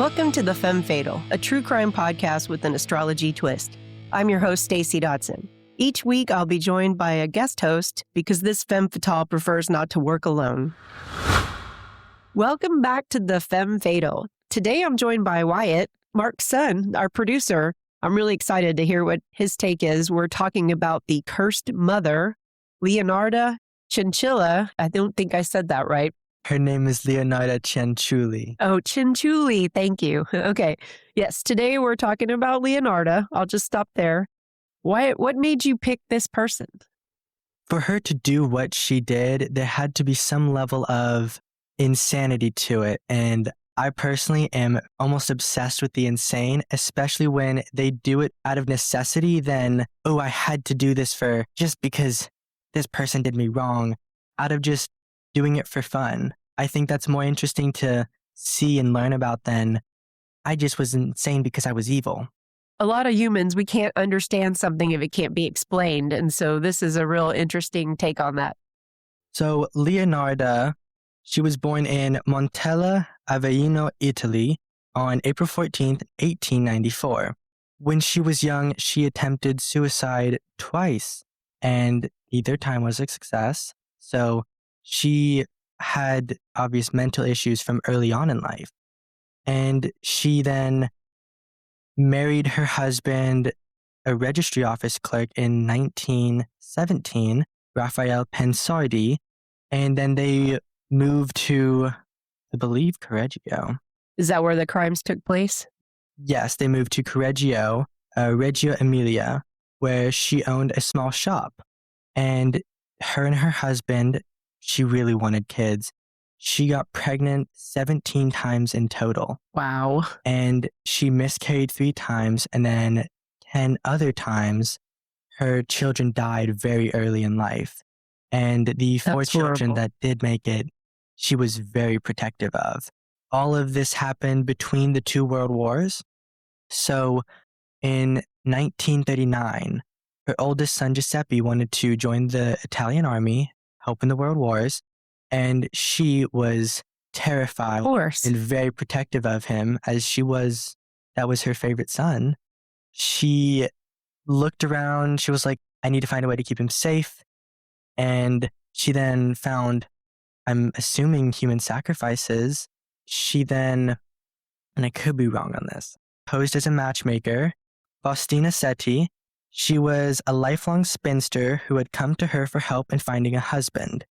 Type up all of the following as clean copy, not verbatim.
Welcome to the Femme Fatal, a true crime podcast with an astrology twist. I'm your host, Stacey Dotson. Each week, I'll be joined by a guest host because this Femme Fatal prefers not to work alone. Welcome back to the Femme Fatal. Today, I'm joined by Wyatt, Mark's son, our producer. I'm really excited to hear what his take is. We're talking about the cursed mother, Leonarda Cianciulli. I don't think I said that right. Her name is Leonarda Cianciulli. Oh, Cianciulli. Thank you. Okay. Yes, today we're talking about Leonarda. I'll just stop there. What made you pick this person? For her to do what she did, there had to be some level of insanity to it. And I personally am almost obsessed with the insane, especially when they do it out of necessity. Then, I had to do this just because this person did me wrong, out of just doing it for fun. I think that's more interesting to see and learn about than I just was insane because I was evil. A lot of humans, we can't understand something if it can't be explained. And so this is a real interesting take on that. So Leonarda, she was born in Montella, Avellino, Italy on April 14th, 1894. When she was young, she attempted suicide twice, and either time was a success. So she had obvious mental issues from early on in life. And she then married her husband, a registry office clerk, in 1917, Raphael Pensardi. And then they moved to, I believe, Correggio. Is that where the crimes took place? Yes, they moved to Correggio, Reggio Emilia, where she owned a small shop. And her husband, she really wanted kids. She got pregnant 17 times in total. Wow. And she miscarried 3 times, and then 10 other times, her children died very early in life. And the 4 children that did make it, she was very protective of. All of this happened between the 2 world wars. So in 1939, her oldest son, Giuseppe, wanted to join the Italian army, help in the world wars, and she was terrified and very protective of him, as that was her favorite son. She looked around, she was like, I need to find a way to keep him safe. And she then found, I'm assuming, human sacrifices. She then, and I could be wrong on this, posed as a matchmaker, Faustina Setti. She was a lifelong spinster who had come to her for help in finding a husband.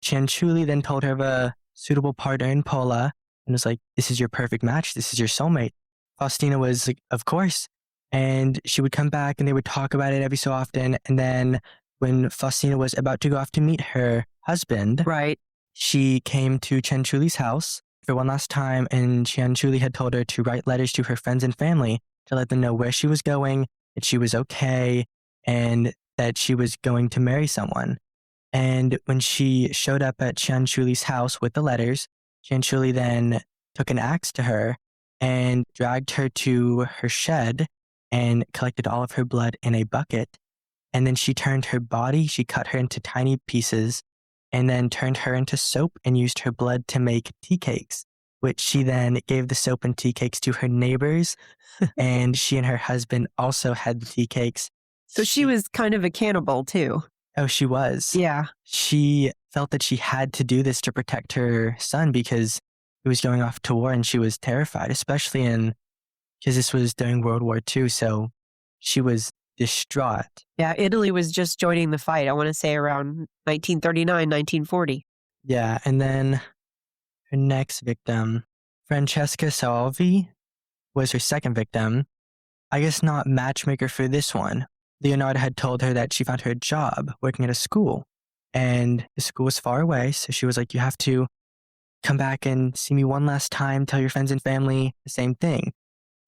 Cianciulli then told her of a suitable partner in Pola and was like, this is your perfect match. This is your soulmate. Faustina was like, of course. And she would come back and they would talk about it every so often. And then when Faustina was about to go off to meet her husband, right, she came to Cianciulli's house for one last time. And Cianciulli had told her to write letters to her friends and family to let them know where she was going, that she was okay, and that she was going to marry someone. And when she showed up at Cianciulli's house with the letters, Cianciulli then took an axe to her and dragged her to her shed and collected all of her blood in a bucket. And then she turned her body, she cut her into tiny pieces, and then turned her into soap and used her blood to make tea cakes, which she then gave the soap and tea cakes to her neighbors. And she and her husband also had the tea cakes. So she was kind of a cannibal too. Oh, she was. Yeah. She felt that she had to do this to protect her son because he was going off to war and she was terrified, especially because this was during World War II. So she was distraught. Yeah, Italy was just joining the fight. I want to say around 1939, 1940. Yeah, and then her next victim, Francesca Salvi, was her second victim. I guess not matchmaker for this one. Leonarda had told her that she found her a job working at a school, and the school was far away. So she was like, you have to come back and see me one last time, tell your friends and family the same thing.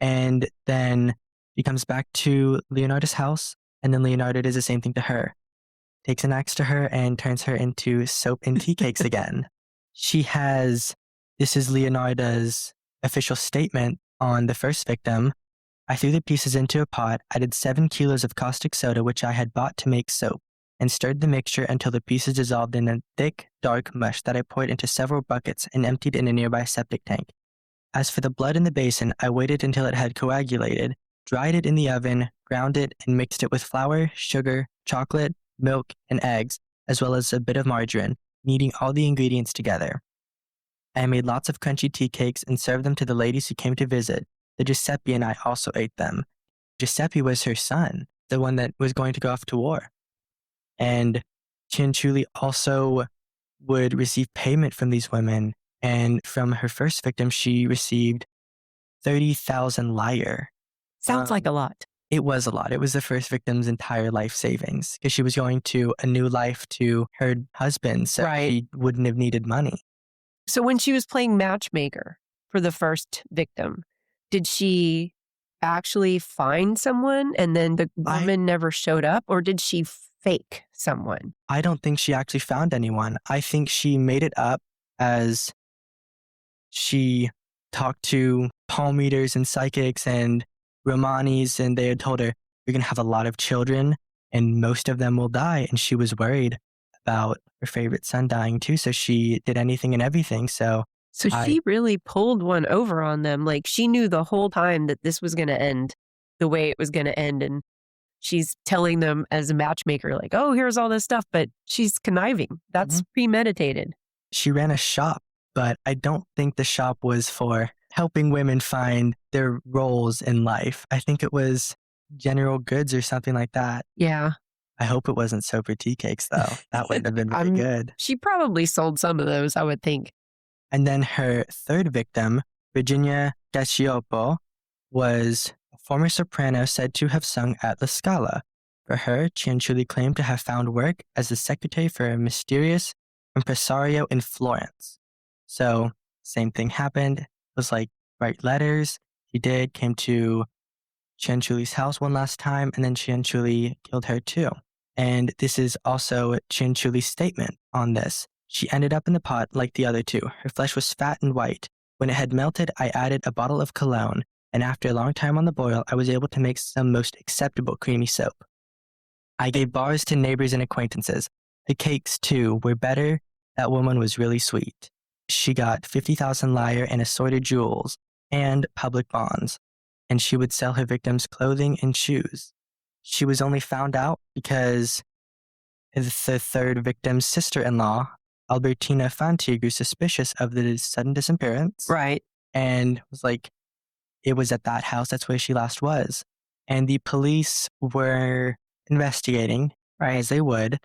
And then she comes back to Leonarda's house, and then Leonarda does the same thing to her. Takes an axe to her and turns her into soap and tea cakes again. This is Leonarda's official statement on the first victim. I threw the pieces into a pot, added 7 kilos of caustic soda, which I had bought to make soap, and stirred the mixture until the pieces dissolved in a thick, dark mush that I poured into several buckets and emptied in a nearby septic tank. As for the blood in the basin, I waited until it had coagulated, dried it in the oven, ground it, and mixed it with flour, sugar, chocolate, milk, and eggs, as well as a bit of margarine, kneading all the ingredients together. I made lots of crunchy tea cakes and served them to the ladies who came to visit. The Giuseppe and I also ate them. Giuseppe was her son, the one that was going to go off to war. And Cianciulli also would receive payment from these women. And from her first victim, she received 30,000 lire. Sounds like a lot. It was a lot. It was the first victim's entire life savings because she was going to a new life to her husband, so she wouldn't have needed money. So when she was playing matchmaker for the first victim, did she actually find someone and then the woman never showed up, or did she fake someone? I don't think she actually found anyone. I think she made it up as she talked to palm readers and psychics and Romanis, and they had told her, you're going to have a lot of children and most of them will die. And she was worried about her favorite son dying too. So she did anything and everything. So she really pulled one over on them. Like she knew the whole time that this was going to end the way it was going to end. And she's telling them as a matchmaker, like, oh, here's all this stuff, but she's conniving. That's premeditated. She ran a shop, but I don't think the shop was for helping women find their roles in life. I think it was general goods or something like that. Yeah. I hope it wasn't soap or tea cakes, though. That wouldn't have been very good. She probably sold some of those, I would think. And then her third victim, Virginia Cacioppo, was a former soprano said to have sung at La Scala. For her, Cianciulli claimed to have found work as the secretary for a mysterious impresario in Florence. So, same thing happened. It was like, write letters. He did, came to Cianciulli's house one last time, and then Cianciulli killed her too. And this is also Cianciulli's statement on this. She ended up in the pot like the other two. Her flesh was fat and white. When it had melted, I added a bottle of cologne, and after a long time on the boil, I was able to make some most acceptable creamy soap. I gave bars to neighbors and acquaintances. The cakes, too, were better. That woman was really sweet. She got 50,000 lire and assorted jewels and public bonds, and she would sell her victims clothing and shoes. She was only found out because the third victim's sister-in-law, Albertina Fanti, grew suspicious of the sudden disappearance. Right. And was like, it was at that house, that's where she last was. And the police were investigating, as they would,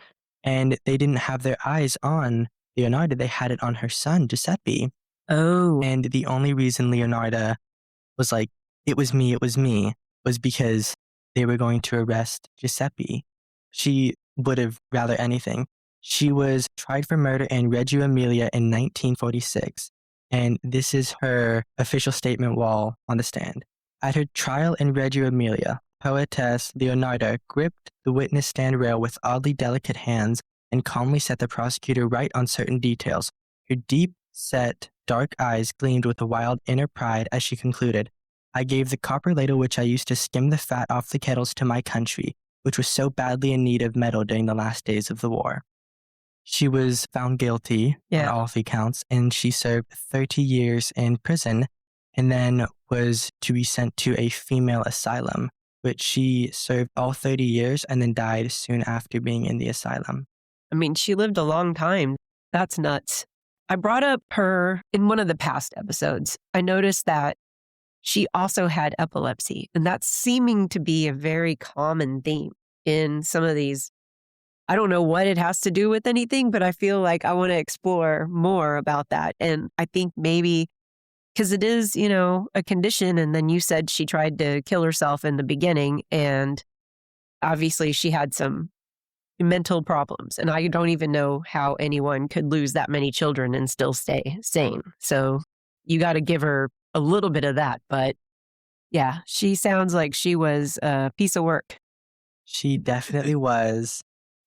and they didn't have their eyes on Leonarda. They had it on her son, Giuseppe. Oh. And the only reason Leonarda was like, it was me, was because they were going to arrest Giuseppe. She would have rather anything. She was tried for murder in Reggio Emilia in 1946, and this is her official statement while on the stand. At her trial in Reggio Emilia, poetess Leonarda gripped the witness stand rail with oddly delicate hands and calmly set the prosecutor right on certain details. Her deep-set, dark eyes gleamed with a wild inner pride as she concluded, I gave the copper ladle which I used to skim the fat off the kettles to my country, which was so badly in need of metal during the last days of the war. She was found guilty on all 3 counts, and she served 30 years in prison and then was to be sent to a female asylum, which she served all 30 years and then died soon after being in the asylum. I mean, she lived a long time. That's nuts. I brought up her in one of the past episodes. I noticed that she also had epilepsy, and that's seeming to be a very common theme in some of these. I don't know what it has to do with anything, but I feel like I want to explore more about that. And I think maybe because it is, a condition. And then you said she tried to kill herself in the beginning, and obviously she had some mental problems. And I don't even know how anyone could lose that many children and still stay sane. So you got to give her a little bit of that. But yeah, she sounds like she was a piece of work. She definitely was.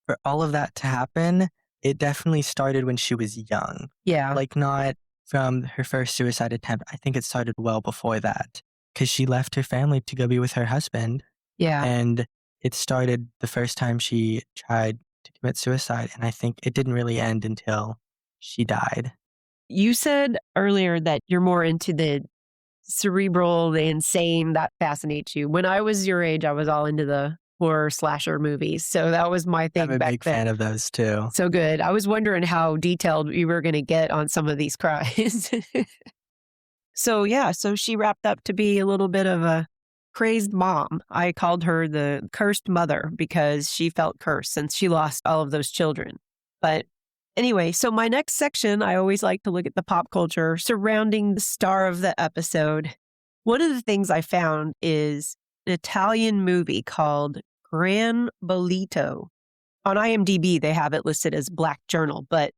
For all of that to happen, it definitely started when she was young. Yeah. Like not from her first suicide attempt. I think it started well before that because she left her family to go be with her husband. Yeah. And it started the first time she tried to commit suicide. And I think it didn't really end until she died. You said earlier that you're more into the cerebral, the insane, that fascinates you. When I was your age, I was all into the horror slasher movies. So that was my thing I'm a back big then. fan of those too. So good. I was wondering how detailed we were going to get on some of these crimes. So yeah, so she wrapped up to be a little bit of a crazed mom. I called her the cursed mother because she felt cursed since she lost all of those children. But anyway, so my next section, I always like to look at the pop culture surrounding the star of the episode. One of the things I found is an Italian movie called Gran Bolito. On IMDb, they have it listed as Black Journal, but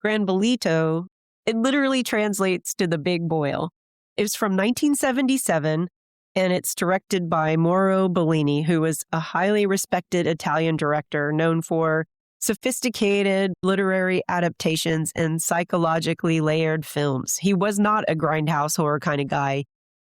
Gran Bolito, it literally translates to the big boil. It was from 1977, and it's directed by Mauro Bellini, who was a highly respected Italian director known for sophisticated literary adaptations and psychologically layered films. He was not a grindhouse horror kind of guy.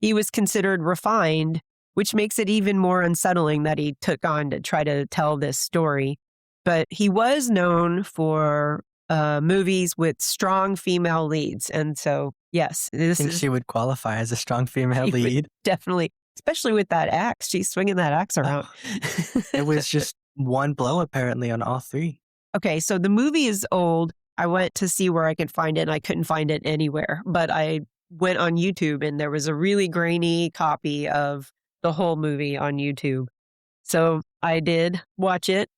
He was considered refined, which makes it even more unsettling that he took on to try to tell this story. But he was known for movies with strong female leads. And so, yes, I think she would qualify as a strong female lead. Definitely, especially with that axe. She's swinging that axe around. It was just one blow, apparently, on all three. Okay, so the movie is old. I went to see where I could find it, and I couldn't find it anywhere. But I went on YouTube, and there was a really grainy copy of the whole movie on YouTube. So I did watch it.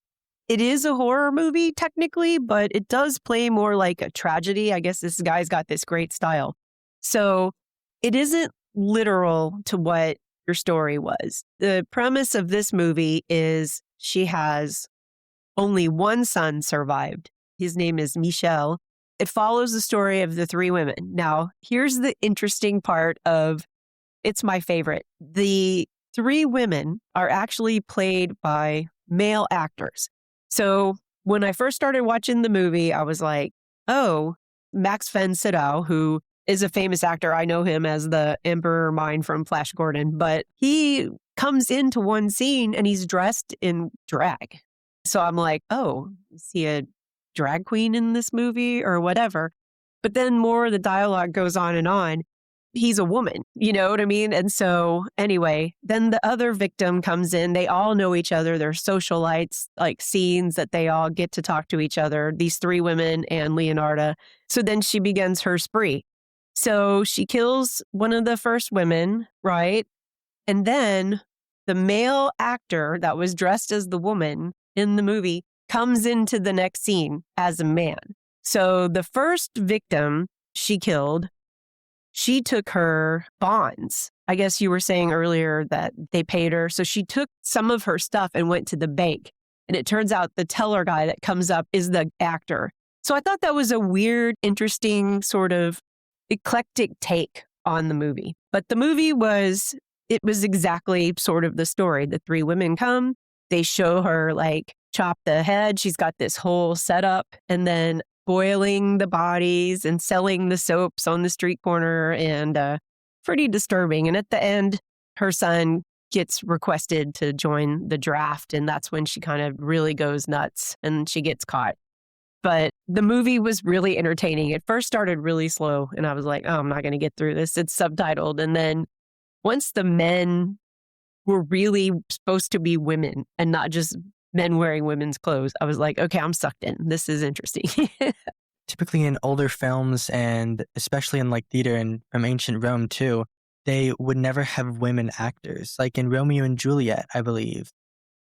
It is a horror movie, technically, but it does play more like a tragedy. I guess this guy's got this great style. So it isn't literal to what your story was. The premise of this movie is she has only one son survived. His name is Michel. It follows the story of the three women. Now, here's the interesting part of it's my favorite. The three women are actually played by male actors. So when I first started watching the movie, I was like, oh, Max von Sydow, who is a famous actor. I know him as the Emperor Mine from Flash Gordon, but he comes into one scene and he's dressed in drag. So I'm like, oh, is he a drag queen in this movie or whatever? But then more of the dialogue goes on and on. He's a woman, you know what I mean? And so anyway, then the other victim comes in. They all know each other. They're socialites, like scenes that they all get to talk to each other, these three women and Leonarda. So then she begins her spree. So she kills one of the first women, right? And then the male actor that was dressed as the woman in the movie comes into the next scene as a man. So the first victim she killed, she took her bonds. I guess you were saying earlier that they paid her. So she took some of her stuff and went to the bank. And it turns out the teller guy that comes up is the actor. So I thought that was a weird, interesting, sort of eclectic take on the movie. But the movie was exactly sort of the story. The three women come, they show her like chop the head. She's got this whole setup, and then boiling the bodies and selling the soaps on the street corner, and pretty disturbing. And at the end, her son gets requested to join the draft, and that's when she kind of really goes nuts and she gets caught. But the movie was really entertaining. It first started really slow, and I was like, oh, I'm not going to get through this. It's subtitled. And then once the men were really supposed to be women and not just men wearing women's clothes, I was like, okay, I'm sucked in. This is interesting. Typically in older films, and especially in like theater and from ancient Rome too, they would never have women actors. Like in Romeo and Juliet, I believe,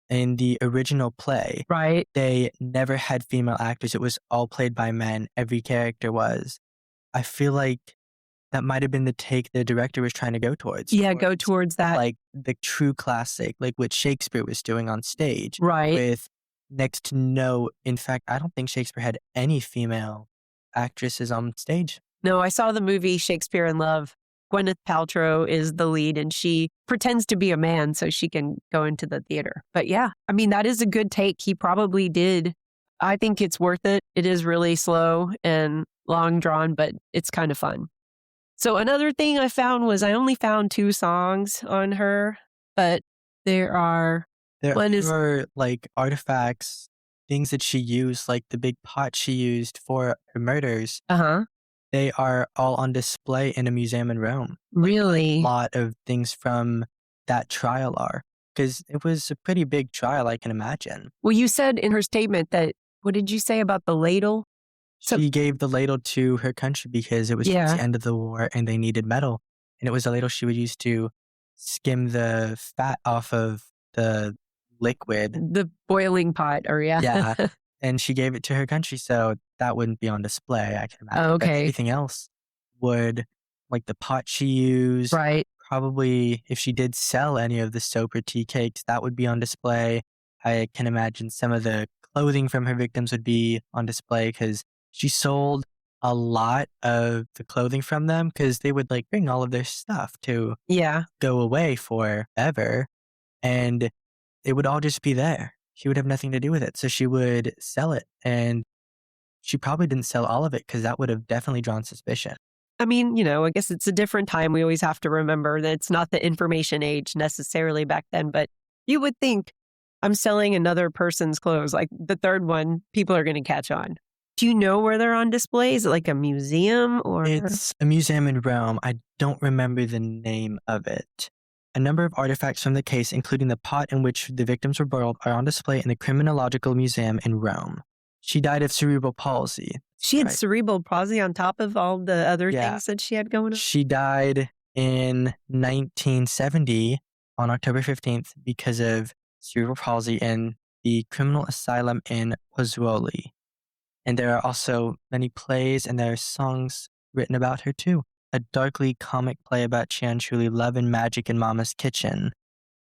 in the original play, Right. They never had female actors. It was all played by men. Every character was. I feel like that might have been the take the director was trying to go towards. Yeah, go towards that. Like the true classic, like what Shakespeare was doing on stage. Right. With next to no, in fact, I don't think Shakespeare had any female actresses on stage. No, I saw the movie Shakespeare in Love. Gwyneth Paltrow is the lead, and she pretends to be a man so she can go into the theater. But yeah, I mean, that is a good take. He probably did. I think it's worth it. It is really slow and long drawn, but it's kind of fun. So another thing I found was I only found 2 songs on her, but there are like artifacts, things that she used, like the big pot she used for her murders. Uh-huh. They are all on display in a museum in Rome. Really? A lot of things from that trial are, because it was a pretty big trial, I can imagine. Well, you said in her statement that, what did you say about the ladle? She gave the ladle to her country because it was towards the end of the war and they needed metal. And it was a ladle she would use to skim the fat off of the liquid. The boiling pot, or Yeah. And she gave it to her country, so that wouldn't be on display, I can imagine. Oh, But okay. everything else would, like the pot she used, Right. probably if she did sell any of the soap or tea cakes, that would be on display. I can imagine some of the clothing from her victims would be on display because she sold a lot of the clothing from them because they would like bring all of their stuff to Yeah. go away forever and it would all just be there. She would have nothing to do with it. So she would sell it and she probably didn't sell all of it because that would have definitely drawn suspicion. I mean, I guess it's a different time. We always have to remember that it's not the information age necessarily back then, but you would think I'm selling another person's clothes. Like the third one, people are going to catch on. Do you know where they're on display? Is it like a museum or? It's a museum in Rome. I don't remember the name of it. A number of artifacts from the case, including the pot in which the victims were boiled, are on display in the Criminological Museum in Rome. She died of cerebral palsy. She had cerebral palsy on top of all the other things that she had going on? She died in 1970 on October 15th because of cerebral palsy in the criminal asylum in Pozzuoli. And there are also many plays and there are songs written about her too. A darkly comic play about Cianciulli, Love and Magic in Mama's Kitchen,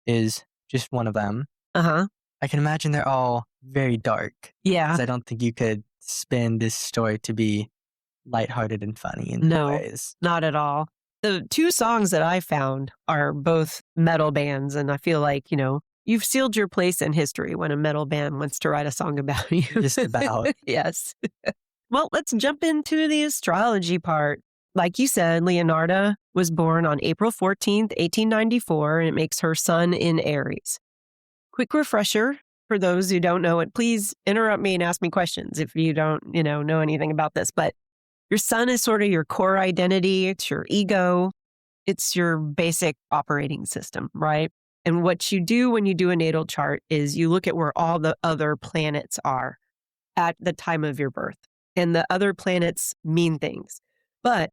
is just one of them. Uh-huh. I can imagine they're all very dark. Yeah. Because I don't think you could spin this story to be lighthearted and funny in ways. Not at all. The two songs that I found are both metal bands, and I feel like, you've sealed your place in history when a metal band wants to write a song about you. Just about. Yes. Well, let's jump into the astrology part. Like you said, Leonarda was born on April 14th, 1894, and it makes her sun in Aries. Quick refresher for those who don't know it. Please interrupt me and ask me questions if you don't, know anything about this. But your sun is sort of your core identity. It's your ego. It's your basic operating system, right? And what you do when you do a natal chart is you look at where all the other planets are at the time of your birth. And the other planets mean things. But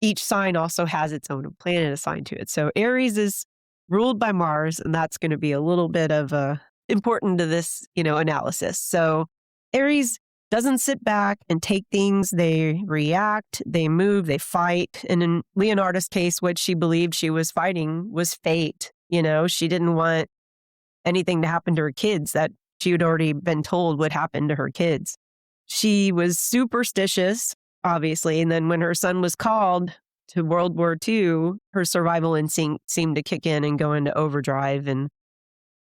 each sign also has its own planet assigned to it. So Aries is ruled by Mars, and that's going to be a little bit of important to this, analysis. So Aries doesn't sit back and take things. They react, they move, they fight. And in Leonarda's case, what she believed she was fighting was fate. She didn't want anything to happen to her kids that she had already been told would happen to her kids. She was superstitious, obviously. And then when her son was called to World War II, her survival instinct seemed to kick in and go into overdrive. And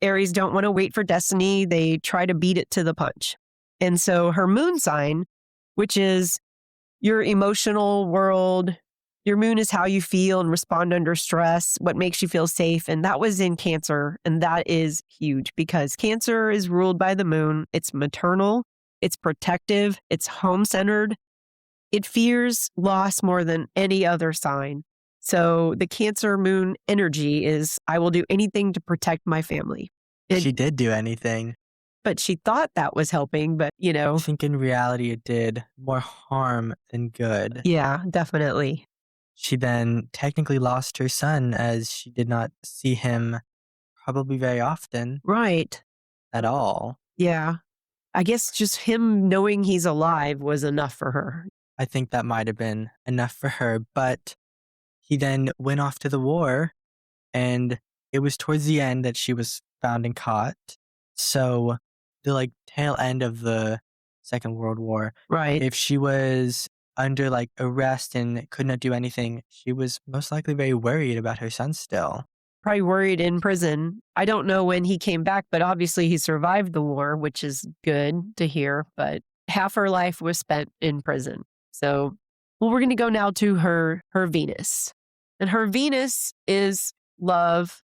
Aries don't want to wait for destiny. They try to beat it to the punch. And so her moon sign, which is your emotional world, your moon is how you feel and respond under stress, what makes you feel safe. And that was in Cancer. And that is huge because Cancer is ruled by the moon. It's maternal, it's protective, it's home-centered. It fears loss more than any other sign. So the Cancer moon energy is, I will do anything to protect my family. She did do anything. But she thought that was helping, but I think in reality it did more harm than good. Yeah, definitely. She then technically lost her son as she did not see him probably very often. Right. At all. Yeah. I guess just him knowing he's alive was enough for her. I think that might have been enough for her, but he then went off to the war and it was towards the end that she was found and caught. So the tail end of the Second World War. Right. If she was under arrest and could not do anything, she was most likely very worried about her son still. Probably worried in prison. I don't know when he came back, but obviously he survived the war, which is good to hear. But half her life was spent in prison. So, we're going to go now to her Venus. And her Venus is love,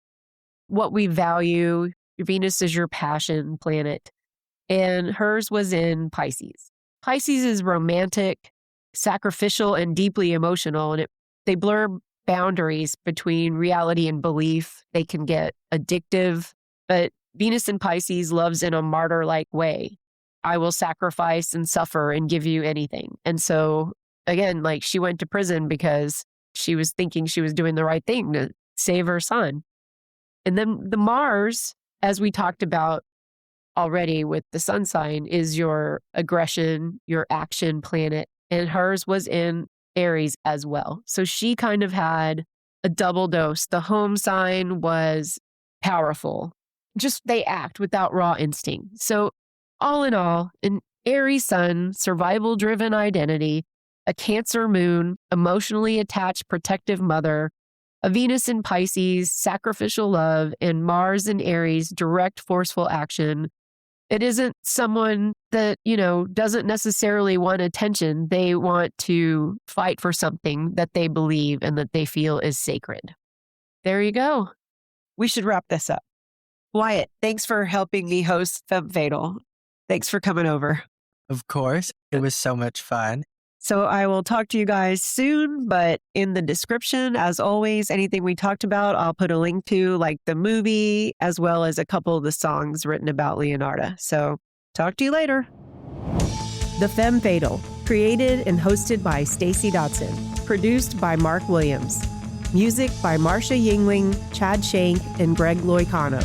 what we value. Your Venus is your passion planet. And hers was in Pisces. Pisces is romantic. sacrificial and deeply emotional, and they blur boundaries between reality and belief. They can get addictive, but Venus in Pisces loves in a martyr-like way. I will sacrifice and suffer and give you anything. And so, again, like she went to prison because she was thinking she was doing the right thing to save her son. And then the Mars, as we talked about already with the sun sign, is your aggression, your action planet. And hers was in Aries as well. So she kind of had a double dose. The home sign was powerful. Just they act without raw instinct. So all in all, an Aries sun, survival-driven identity, a Cancer moon, emotionally attached protective mother, a Venus in Pisces, sacrificial love, and Mars in Aries, direct, forceful action. It isn't someone that, doesn't necessarily want attention. They want to fight for something that they believe and that they feel is sacred. There you go. We should wrap this up. Wyatt, thanks for helping me host Femme Fatal. Thanks for coming over. Of course. It was so much fun. So I will talk to you guys soon, but in the description, as always, anything we talked about, I'll put a link to, like the movie, as well as a couple of the songs written about Leonarda. So talk to you later. The Femme Fatal, created and hosted by Stacey Dotson, produced by Mark Williams. Music by Marcia Yingling, Chad Shank, and Greg Loicano.